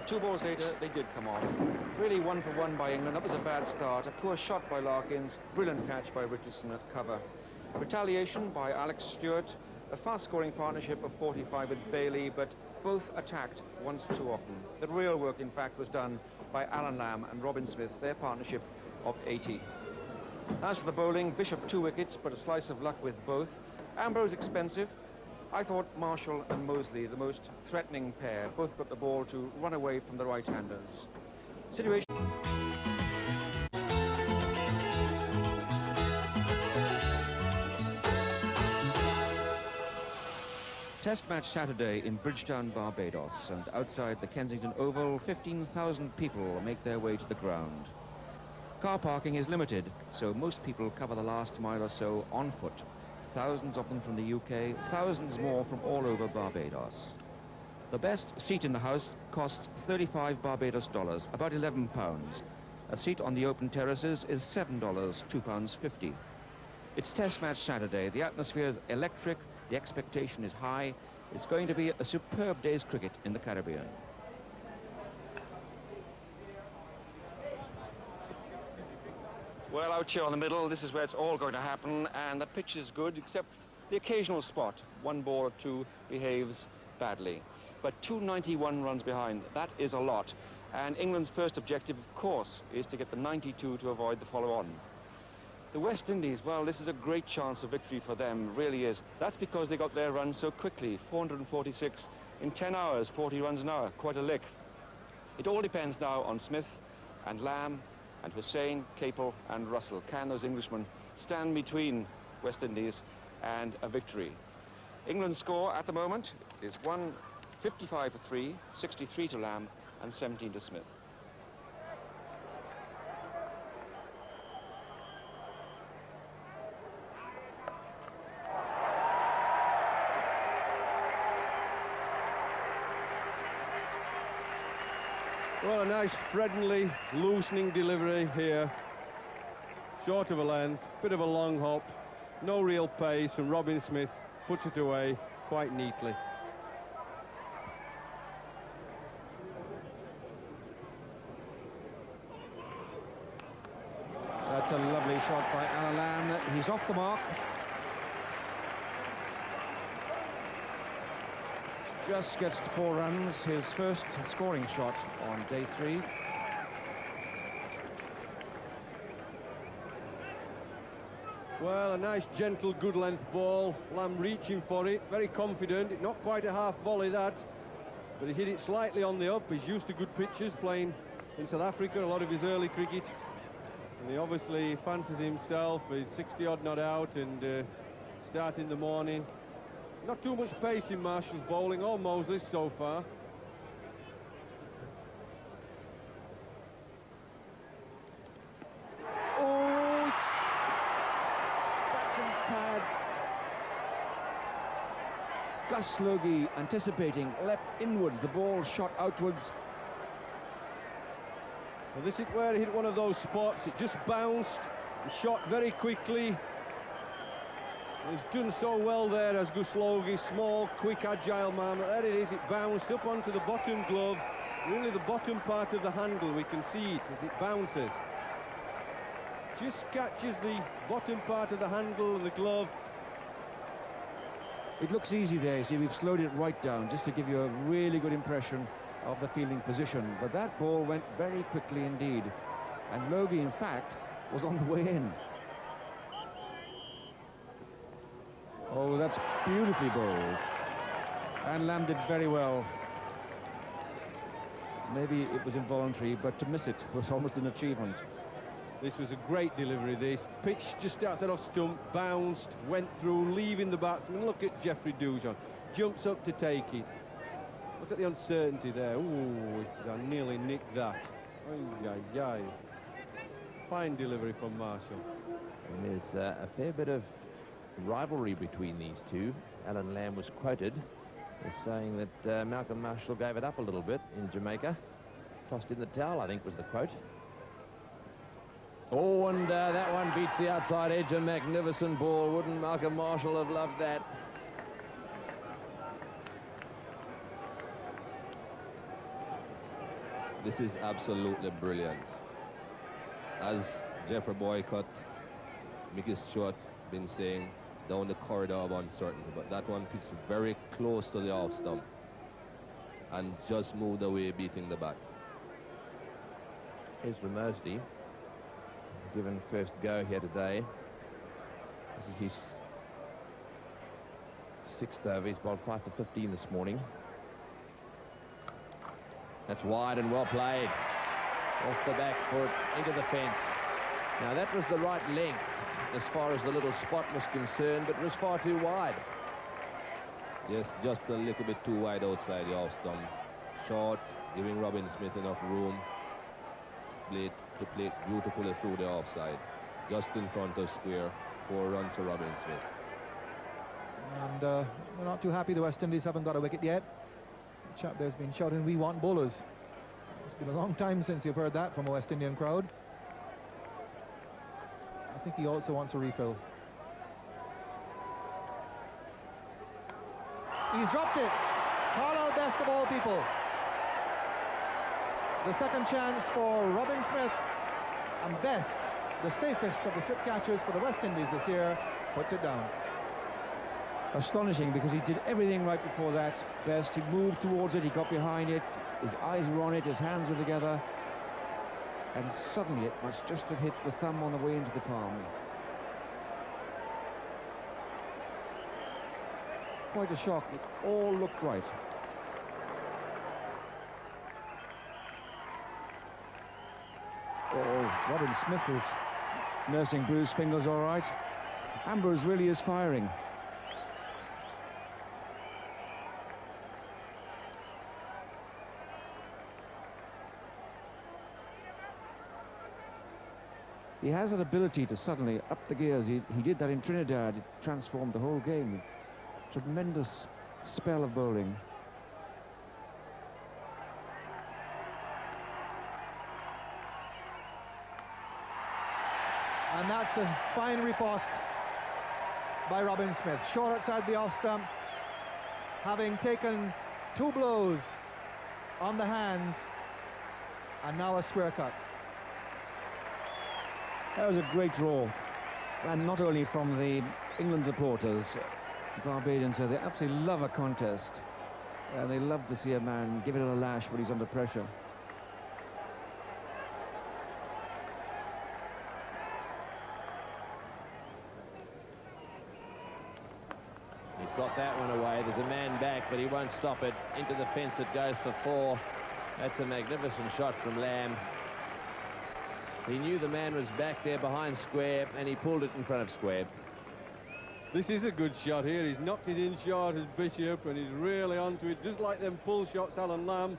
But 2 balls later, they did come off. Really 1 for 1 by England. That was a bad start. A poor shot by Larkins. Brilliant catch by Richardson at cover. Retaliation by Alex Stewart. A fast-scoring partnership of 45 with Bailey, but both attacked once too often. The real work, in fact, was done by Allan Lamb and Robin Smith, their partnership of 80. As for the bowling, Bishop 2 wickets, but a slice of luck with both. Ambrose expensive. I thought Marshall and Mosley, the most threatening pair, both got the ball to run away from the right-handers. Situation. Test match Saturday in Bridgetown, Barbados, and outside the Kensington Oval, 15,000 people make their way to the ground. Car parking is limited, so most people cover the last mile or so on foot. Thousands of them from the UK, thousands more from all over Barbados. The best seat in the house costs 35 Barbados dollars, about £11. A seat on the open terraces is $7, £2.50. It's Test match Saturday. The atmosphere is electric, the expectation is high. It's going to be a superb day's cricket in the Caribbean. Well, out here on the middle, this is where it's all going to happen, and the pitch is good, except the occasional spot. 1 ball or 2 behaves badly. But 291 runs behind, that is a lot. And England's first objective, of course, is to get the 92 to avoid the follow-on. The West Indies, well, this is a great chance of victory for them, really is. That's because they got their run so quickly, 446 in 10 hours, 40 runs an hour, quite a lick. It all depends now on Smith and Lamb and Hussain, Capel and Russell. Can those Englishmen stand between West Indies and a victory? England's score at the moment is 155 for 3, 63 to Lamb and 17 to Smith. Well, a nice friendly, loosening delivery here. Short of a length, bit of a long hop, no real pace, and Robin Smith puts it away quite neatly. That's a lovely shot by Allan. He's off the mark. Just gets to 4 runs, his first scoring shot on day 3. Well, a nice, gentle, good length ball. Lamb reaching for it, very confident. Not quite a half volley, that, but he hit it slightly on the up. He's used to good pitches, playing in South Africa, a lot of his early cricket. And he obviously fancies himself. He's 60-odd not out and start in the morning. Not too much pace in Marshall's bowling, or Mosley so far. Oh, it's batsman pad. Gus Logie anticipating, leapt inwards, the ball shot outwards. Well, this is where he hit one of those spots. It just bounced and shot very quickly. He's done so well there as Gus Logie, small, quick, agile man. There it is, it bounced up onto the bottom glove, really the bottom part of the handle. We can see it as it bounces. Just catches the bottom part of the handle and the glove. It looks easy there, you see, we've slowed it right down just to give you a really good impression of the fielding position. But that ball went very quickly indeed. And Logie, in fact, was on the way in. Oh, that's beautifully bowled. And Lamb did very well. Maybe it was involuntary, but to miss it was almost an achievement. This was a great delivery, this. Pitch just outside off stump, bounced, went through, leaving the batsman. Look at Geoffrey Dujon. Jumps up to take it. Look at the uncertainty there. Ooh, I nearly nicked that. Ay, ay, ay. Fine delivery from Marshall. And there's a fair bit of rivalry between these two. Allan Lamb was quoted as saying that Malcolm Marshall gave it up a little bit in Jamaica. Tossed in the towel, I think was the quote. Oh, and that one beats the outside edge. A magnificent ball. Wouldn't Malcolm Marshall have loved that? This is absolutely brilliant. As Jeffrey Boycott, Mickey Stewart been saying, down the corridor of uncertainty, but that one pitched very close to the off stump and just moved away, beating the bat. Here's Mosley, given first go here today. This is his sixth over. He's bowled 5 for 15 this morning. That's wide and well played. Off the back foot, into the fence. Now that was the right length as far as the little spot was concerned, but it was far too wide. Yes, just a little bit too wide outside the off stump. Short, giving Robin Smith enough room to play beautifully through the offside. Just in front of square, 4 runs for Robin Smith. And we're not too happy the West Indies haven't got a wicket yet. The chap there's been shouting, "We want bowlers." It's been a long time since you've heard that from a West Indian crowd. I think he also wants a refill. He's dropped it. Carlisle Best of all people. The second chance for Robin Smith, and Best, the safest of the slip catchers for the West Indies this year, puts it down. Astonishing, because he did everything right before that. Best, he moved towards it, he got behind it, his eyes were on it, his hands were together, and suddenly it must just have hit the thumb on the way into the palm. Quite a shock. It all looked right. Oh, Robin Smith is nursing bruised fingers all right. Ambrose really is firing. He has that ability to suddenly up the gears. He did that in Trinidad. It transformed the whole game. Tremendous spell of bowling. And that's a fine riposte by Robin Smith. Short outside the off stump, having taken 2 blows on the hands, and now a square cut. That was a great draw, and not only from the England supporters. Barbadians, they absolutely love a contest, and they love to see a man give it a lash when he's under pressure. He's got that one away. There's a man back, but he won't stop it. Into the fence it goes for 4. That's a magnificent shot from Lamb. He knew the man was back there behind square, and he pulled it in front of square. This is a good shot here. He's knocked it in short as Bishop, and he's really onto it, just like them pull shots, Allan Lamb.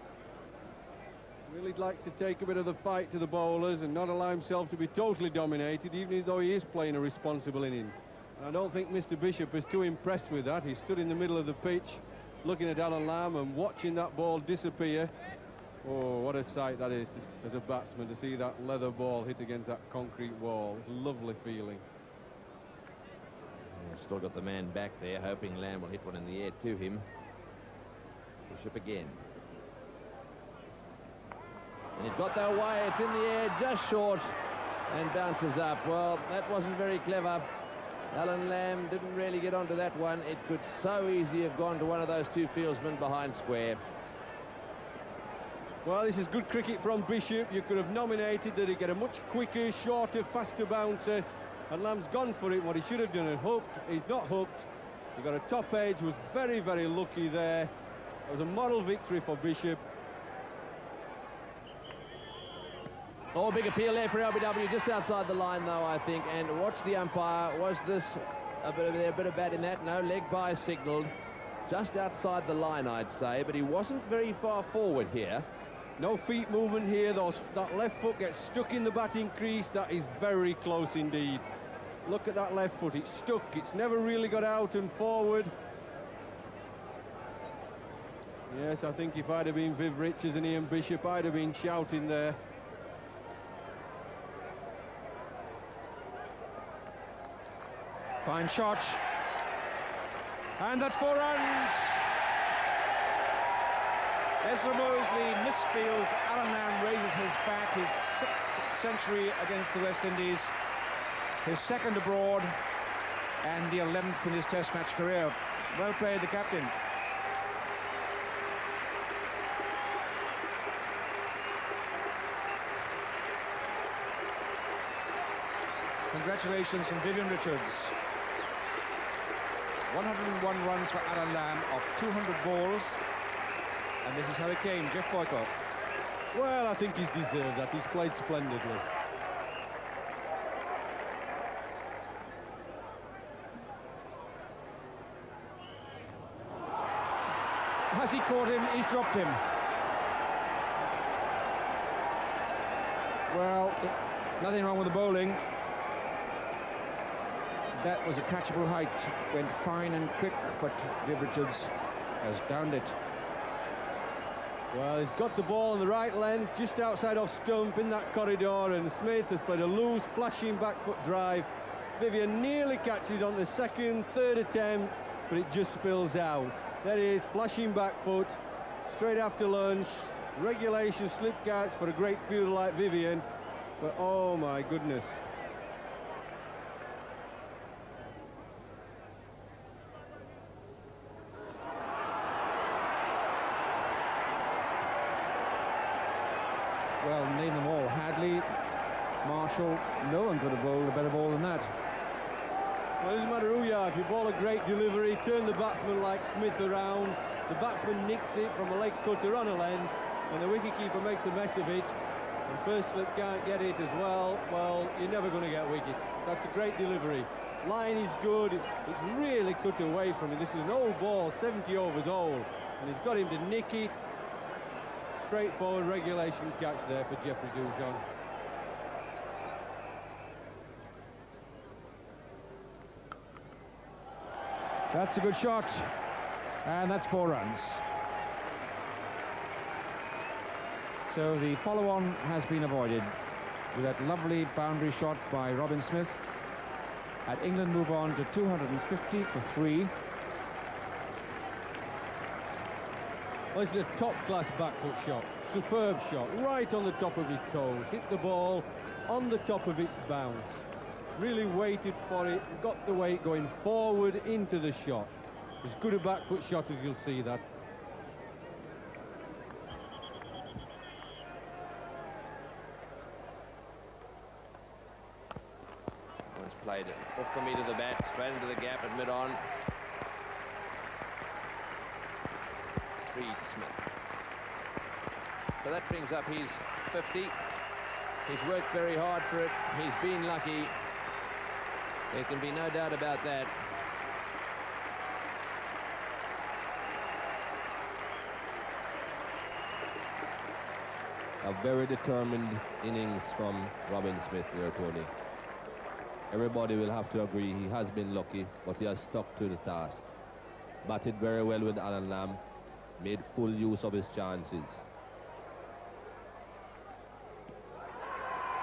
Really likes to take a bit of the fight to the bowlers and not allow himself to be totally dominated, even though he is playing a responsible innings. And I don't think Mr. Bishop is too impressed with that. He stood in the middle of the pitch, looking at Allan Lamb and watching that ball disappear. Oh, what a sight that is as a batsman, to see that leather ball hit against that concrete wall. Lovely feeling. Still got the man back there, hoping Lamb will hit one in the air to him. Bishop again. And he's got that away. It's in the air, just short, and bounces up. Well, that wasn't very clever. Allan Lamb didn't really get onto that one. It could so easily have gone to one of those 2 fieldsmen behind square. Well, this is good cricket from Bishop. You could have nominated that he'd get a much quicker, shorter, faster bouncer. And Lamb's gone for it, what he should have done, and hooked. He's not hooked. He got a top edge, was very, very lucky there. It was a moral victory for Bishop. Oh, big appeal there for LBW, just outside the line, though, I think. And watch the umpire. Was this a bit of bat in that? No, leg by signalled. Just outside the line, I'd say, but he wasn't very far forward here. No feet movement here. That left foot gets stuck in the batting crease. That is very close indeed. Look at that left foot. It's stuck. It's never really got out and forward. Yes, I think if I'd have been Viv Richards and Ian Bishop, I'd have been shouting there. Fine shot. And that's 4 runs. Ezra Mosley misfields. Alan Lamb raises his bat, his 6th century against the West Indies, his 2nd abroad, and the 11th in his Test match career. Well played, the captain. Congratulations from Vivian Richards. 101 runs for Alan Lamb off 200 balls. And this is how it came, Jeff Boycott. Well, I think he's deserved that. He's played splendidly. Has he caught him? He's dropped him. Well, nothing wrong with the bowling. That was a catchable height. Went fine and quick, but Viv Richards has downed it. Well, he's got the ball on the right length, just outside off stump in that corridor, and Smith has played a loose, flashing back foot drive. Vivian nearly catches on the 2nd, 3rd attempt, but it just spills out. There he is, flashing back foot, straight after lunch. Regulation slip catch for a great fielder like Vivian, but oh my goodness. Well, name them all. Hadley, Marshall, no one could have bowled a better ball than that. Well, it doesn't matter who you are. If you bowl a great delivery, turn the batsman like Smith around, the batsman nicks it from a leg cutter on a length, and the wicketkeeper makes a mess of it, and first slip can't get it as well, well, you're never going to get wickets. That's a great delivery. Line is good. It's really cut away from him. This is an old ball, 70 overs old, and he's got him to nick it. Straightforward regulation catch there for Jeffrey Dujon. That's a good shot, and that's 4 runs. So the follow-on has been avoided with that lovely boundary shot by Robin Smith. And England move on to 250 for 3. Well, this is a top-class back foot shot. Superb shot, right on the top of his toes. Hit the ball on the top of its bounce. Really waited for it, got the weight going forward into the shot. As good a back foot shot as you'll see that. Once played off the meat of the bat, straight into the gap at mid-on. 3 to Smith. So that brings up his 50. He's worked very hard for it. He's been lucky. There can be no doubt about that. A very determined innings from Robin Smith there, Tony. Everybody will have to agree he has been lucky, but he has stuck to the task. Batted very well with Alan Lamb, made full use of his chances.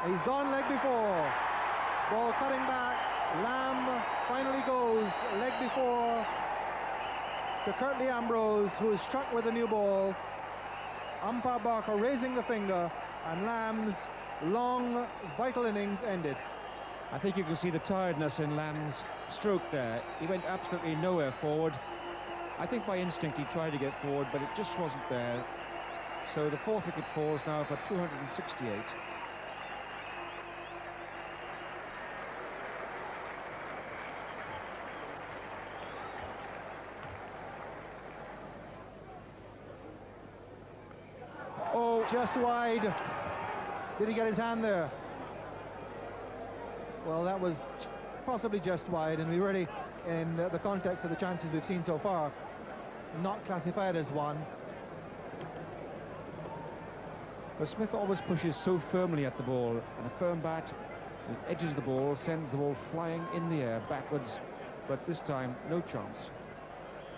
He's gone leg before. Ball cutting back. Lamb finally goes leg before to Curtly Ambrose, who is struck with a new ball. Umpire Barker raising the finger, and Lamb's long, vital innings ended. I think you can see the tiredness in Lamb's stroke there. He went absolutely nowhere forward. I think by instinct he tried to get forward, but it just wasn't there. So the 4th wicket falls now for 268. Oh, just wide. Did he get his hand there? Well, that was possibly just wide, and we really, in the context of the chances we've seen so far, not classified as one. But Smith always pushes so firmly at the ball, and a firm bat and edges the ball, sends the ball flying in the air backwards, but this time no chance.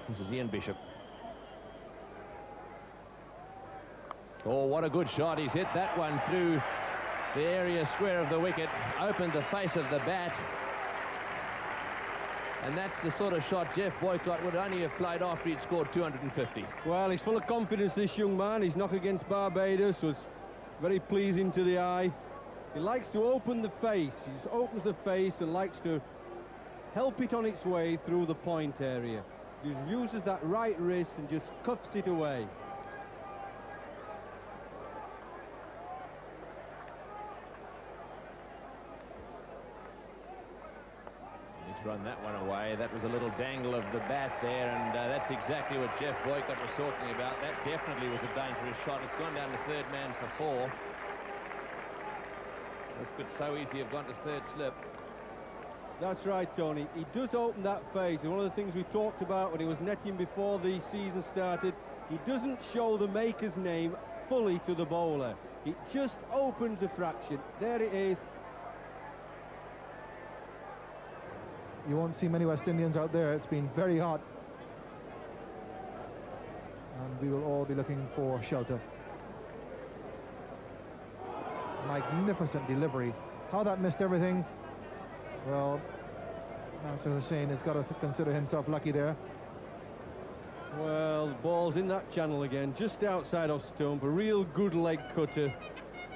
This is Ian Bishop. Oh, what a good shot. He's hit that one through the area square of the wicket, opened the face of the bat. And that's the sort of shot Jeff Boycott would only have played after he'd scored 250. Well, he's full of confidence, this young man. His knock against Barbados was very pleasing to the eye. He likes to open the face. He just opens the face and likes to help it on its way through the point area. Just uses that right wrist and just cuffs it away. He's run that one away. That was a little dangle of the bat there, and that's exactly what Jeff Boycott was talking about. That definitely was a dangerous shot. It's gone down to third man for 4. This could so easily have gone to third slip. That's right, Tony. He does open that face. And one of the things we talked about when he was netting before the season started, he doesn't show the maker's name fully to the bowler. It just opens a fraction. There it is. You won't see many West Indians out there. It's been very hot. And we will all be looking for shelter. Magnificent delivery. How that missed everything. Well, Nasser Hussain has got to consider himself lucky there. Well, the ball's in that channel again, just outside off stump. A real good leg cutter.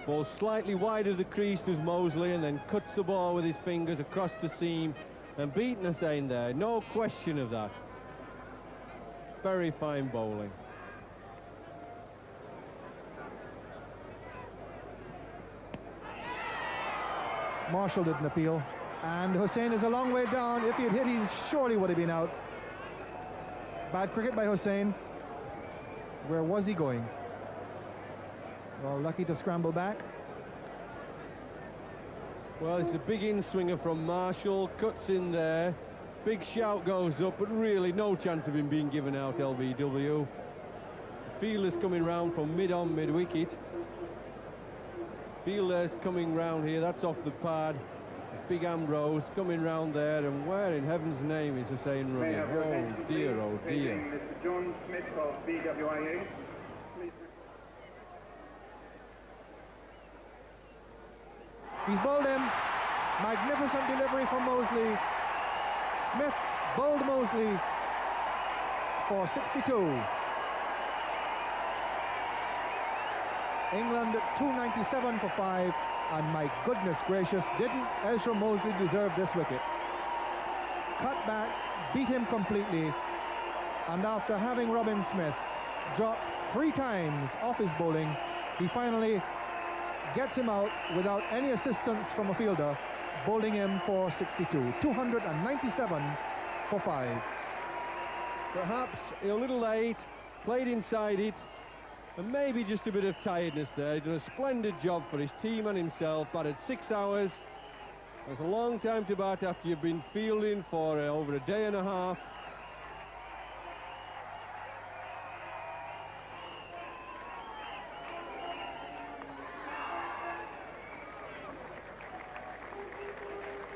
Ball slightly wide of the crease to Mosley, and then cuts the ball with his fingers across the seam and beaten Hussain there. No question of that. Very fine bowling. Marshall didn't appeal. And Hussain is a long way down. If he had hit, he surely would have been out. Bad cricket by Hussain. Where was he going? Well, lucky to scramble back. Well, it's a big in-swinger from Marshall. Cuts in there. Big shout goes up, but really no chance of him being given out, LBW. The fielder's coming round from mid-on, mid-wicket. Fielder's coming round here. That's off the pad. Big Ambrose coming round there, and where in heaven's name is Hussain running? Oh dear, oh dear. Mr. John Smith of BWIA. He's bowled him. Magnificent delivery from Mosley. Smith bowled Mosley for 62. England 297 for 5. And my goodness gracious, didn't Ezra Mosley deserve this wicket? Cut back, beat him completely, and after having Robin Smith drop 3 times off his bowling, he finally gets him out without any assistance from a fielder, bowling him for 62. 297 for 5. Perhaps a little late, played inside it, and maybe just a bit of tiredness there. He's done a splendid job for his team and himself. Batted 6 hours. That's a long time to bat after you've been fielding for over a day and a half.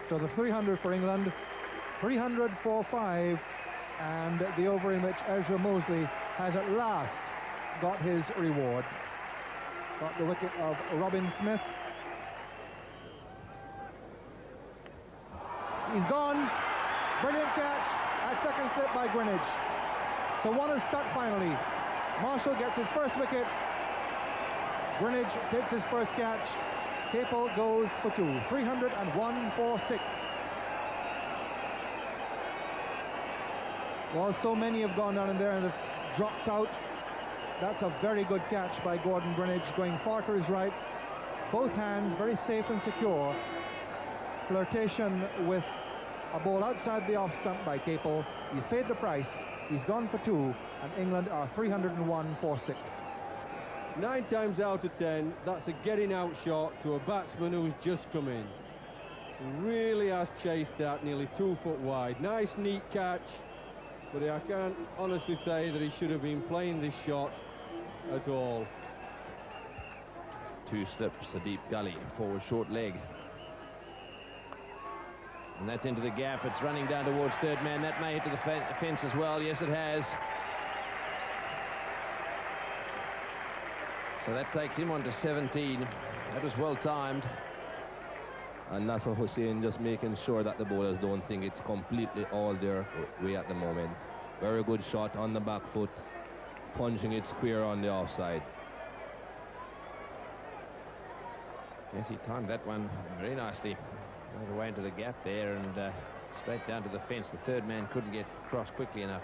So the 300 for England, 300 for 5, and the over in which Ezra Mosley has at last got his reward. Got the wicket of Robin Smith. He's gone. Brilliant catch at second slip by Greenwich. So one is stuck finally. Marshall gets his first wicket. Greenwich takes his first catch. Capel goes for 2. 301 for 6. Well, so many have gone down in there and have dropped out. That's a very good catch by Gordon Greenwich, going far to his right. Both hands very safe and secure. Flirtation with a ball outside the off stump by Capel. He's paid the price. He's gone for 2, and England are 301 for 6. 9 times out of 10, that's a getting out shot to a batsman who's just come in. He really has chased that nearly 2 foot wide. Nice, neat catch, but I can't honestly say that he should have been playing this shot at all. 2 slips, a deep gully, forward short leg. And that's into the gap. It's running down towards third man. That may hit to the fence as well. Yes, it has. So that takes him on to 17. That was well timed. And Nasser Hussain just making sure that the bowlers don't think it's completely all their way at the moment. Very good shot on the back foot, punching it square on the offside. Yes, he timed that one very nicely. Right away into the gap there and straight down to the fence. The third man couldn't get across quickly enough.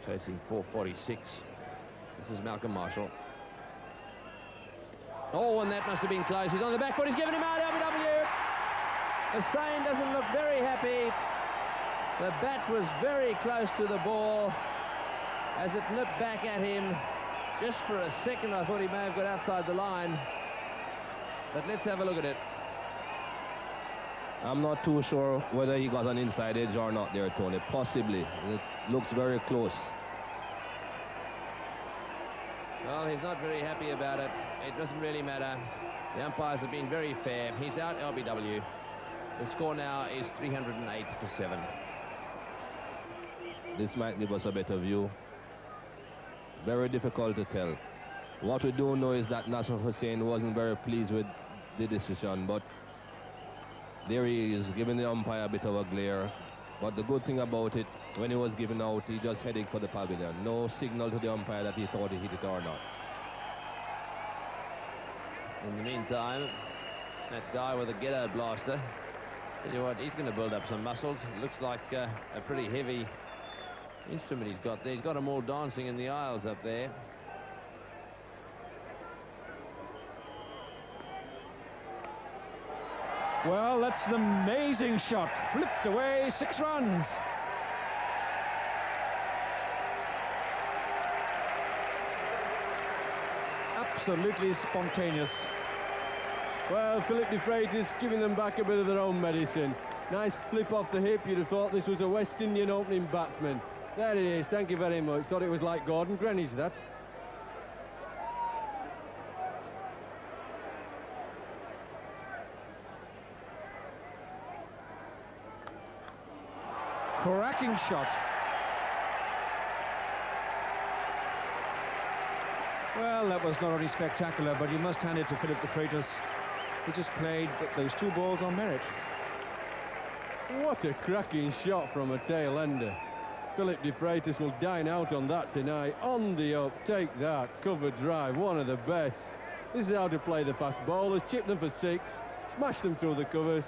Chasing 446. This is Malcolm Marshall. Oh, and that must have been close. He's on the back foot. He's given him out, LBW. Hussain doesn't look very happy. The bat was very close to the ball as it nipped back at him. Just for a second, I thought he may have got outside the line. But let's have a look at it. I'm not too sure whether he got an inside edge or not there, Tony. Possibly. It looks very close. Well, he's not very happy about it. It doesn't really matter. The umpires have been very fair. He's out, LBW. The score now is 308 for 7. This might give us a better view. Very difficult to tell. What we do know is that Nasser Hussain wasn't very pleased with the decision, but there he is, giving the umpire a bit of a glare. But the good thing about it, when he was given out, he just heading for the pavilion. No signal to the umpire that he thought he hit it or not. In the meantime, that guy with a ghetto blaster, tell you what, he's going to build up some muscles. It looks like a pretty heavy instrument he's got there. He's got them all dancing in the aisles up there. Well, that's an amazing shot. Flipped away, 6 runs. Absolutely spontaneous. Well, Philip de Freitas giving them back a bit of their own medicine. Nice flip off the hip. You'd have thought this was a West Indian opening batsman. There it is. Thank you very much. Thought it was like Gordon Greenwich, that. Cracking shot. Well, that was not only spectacular, but you must hand it to Philip de Freitas. He just played those 2 balls on merit. What a cracking shot from a tail ender. Philip de Freitas will dine out on that tonight. On the up, take that. Cover drive, one of the best. This is how to play the fast bowlers. Chip them for 6, smash them through the covers.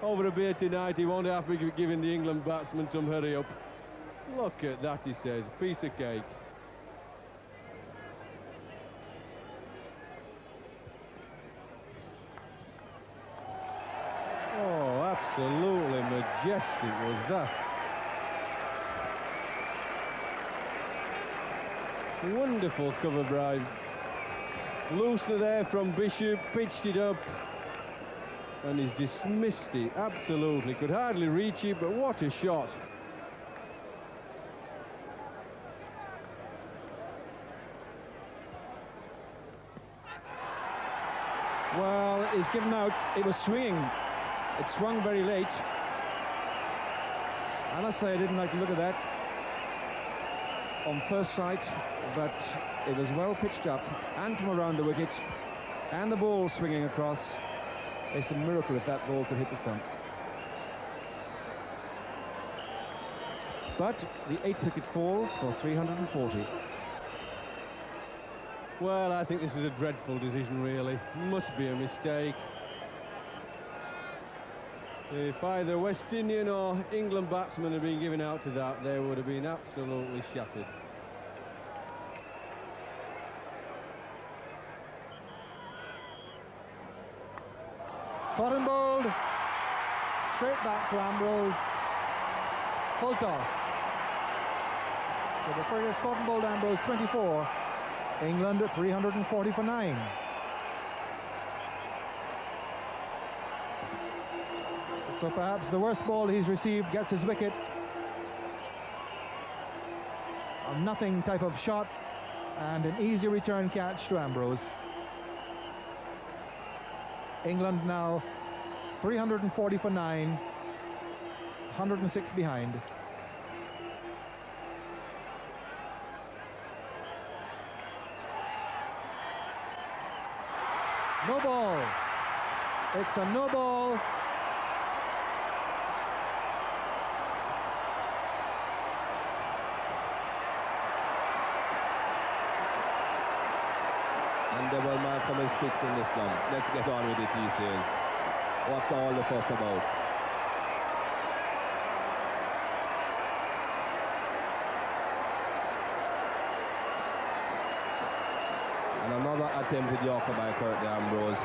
Over a beer tonight, he won't have to be giving the England batsmen some hurry up. Look at that, he says. Piece of cake. Oh, absolutely majestic was that. Wonderful cover drive. Loosener there from Bishop, pitched it up. And he's dismissed it, absolutely. Could hardly reach it, but what a shot. Well, it's given out. It was swinging. It swung very late. I must say I didn't like to look at that on first sight, but it was well pitched up and from around the wicket, and the ball swinging across. It's a miracle if that ball could hit the stumps. But the 8th wicket falls for 340. Well, I think this is a dreadful decision, really. Must be a mistake. If either West Indian or England batsmen had been given out to that, they would have been absolutely shattered. Cotton bowled, straight back to Ambrose, full toss. So the Freitas cotton bowled Ambrose 24, England at 340 for 9. So perhaps the worst ball he's received gets his wicket. A nothing type of shot and an easy return catch to Ambrose. England now 340 for 9, 106 behind. No ball. It's a no ball. And Devon Malcolm is fixing the slumps. Let's get on with it, he says. What's all the fuss about? And another attempt with Yorker by Curtly Ambrose.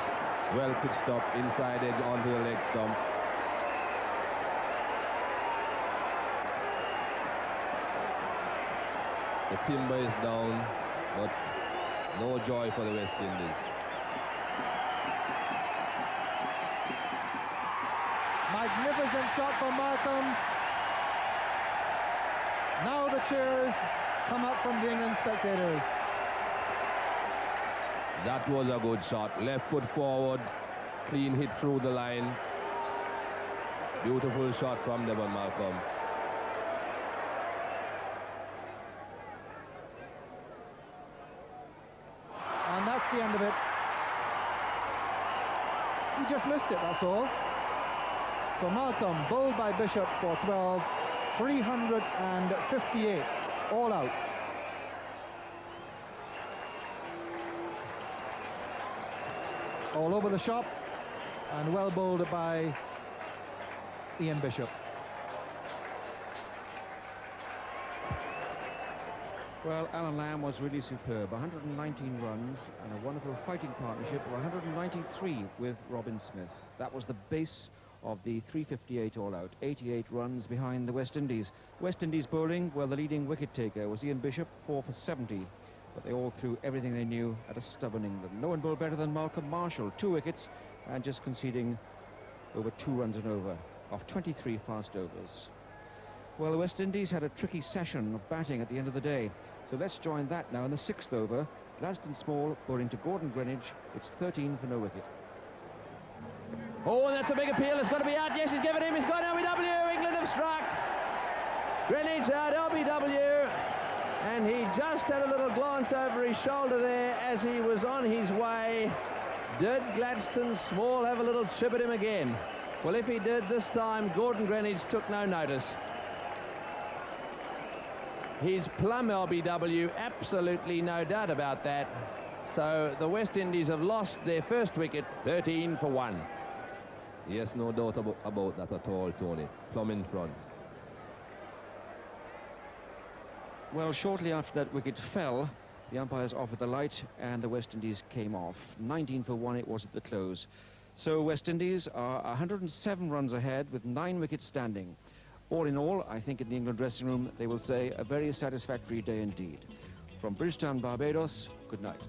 Well pitched up, inside edge onto the leg stump. The timber is down, but no joy for the West Indies. Magnificent shot from Malcolm. Now the cheers come up from the England spectators. That was a good shot. Left foot forward, clean hit through the line. Beautiful shot from Devon Malcolm. And that's the end of it. He just missed it, that's all. So Malcolm bowled by Bishop for 12, 358, all out. All over the shop, and well bowled by Ian Bishop. Well, Allan Lamb was really superb. 119 runs and a wonderful fighting partnership of 193 with Robin Smith. That was the base of the 358 all-out, 88 runs behind the West Indies. West Indies bowling, well, the leading wicket-taker was Ian Bishop, 4 for 70. But they all threw everything they knew at a stubborn England. No one bowled better than Malcolm Marshall, 2 wickets and just conceding over 2 runs and over off 23 fast overs. Well, the West Indies had a tricky session of batting at the end of the day. So let's join that now in the 6th over. Gladstone Small bowling to Gordon Greenidge. It's 13 for no wicket. Oh, and that's a big appeal. It's got to be out. Yes, he's given him. He's got LBW. England have struck. Greenidge out, LBW. And he just had a little glance over his shoulder there as he was on his way. Did Gladstone Small have a little chip at him again? Well, if he did this time, Gordon Greenidge took no notice. His plum LBW, absolutely no doubt about that. So the West Indies have lost their first wicket, 13 for 1. Yes, no doubt about that at all, Tony. Plum in front. Well, shortly after that wicket fell, the umpires offered the light and the West Indies came off. 19 for 1 it was at the close. So West Indies are 107 runs ahead with 9 wickets standing. All in all, I think in the England dressing room, they will say a very satisfactory day indeed. From Bridgetown, Barbados, good night.